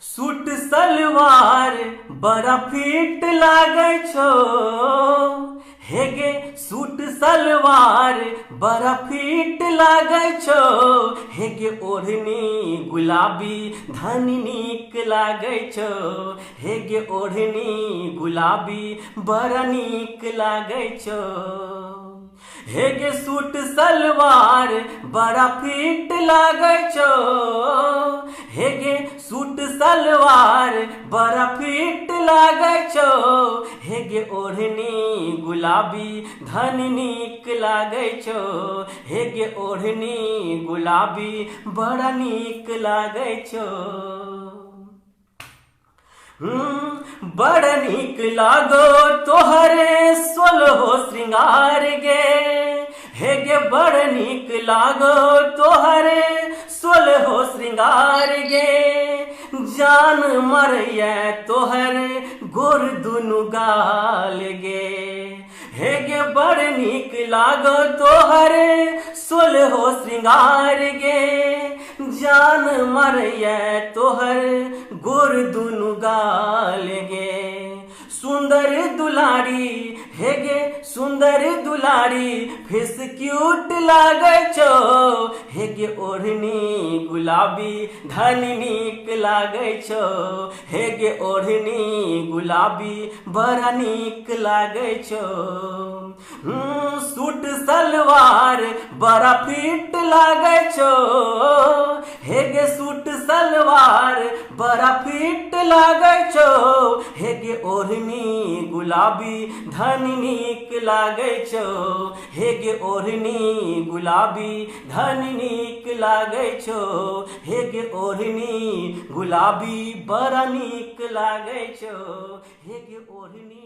Suit salwar बड़ा fit लागे छो। हे गे सूट सलवार बड़ा फिट लागे छो। हे गे ओढ़नी गुलाबी धनी नीक लागे छो। हे गे ओढ़नी गुलाबी बड़ा नीक लागे छो। हे गे सूट सलवार बड़ा फिट लागे छो। हे गे सूट सलवार बड़ा फिट लागे छो। हे गे ओढ़नी गुलाबी धनी नीक लागे छो। हे गे ओढ़नी गुलाबी बड़ा नीक लागे छो। बड़ा नीक लागो तोहरे सोलहो श्रृंगार गे। हे गे बड़ नीक लागो तोहरे सोलहो श्रृंगार गे। जान मरैया तोहर गोर दुनु गाल गे। हे गे बड़ नीक लागो तोहरे सोलहो श्रृंगार गे। जान मरैया तोहर गोर दुनु गाल गे। सुंदर दुलारी हे गे सुंदर दुलारी फेस क्यूट लागे छो। हे गे ओढ़नी गुलाबी धनी नीक लागे छो। हे गे ओढ़नी गुलाबी बड़ा नीक लागे छो। सूट सलवार बड़ा फिट लागे छो। हे गे सूट सलवार बड़ा फिट लागे छो। हे गे ओढ़नी गुलाबी धनी नीक लागे छो। हे गे ओढ़नी गुलाबी धनी नीक लागे छो। हे गे ओढ़नी गुलाबी बड़ा नीक लागे छो। हे गे ओढ़नी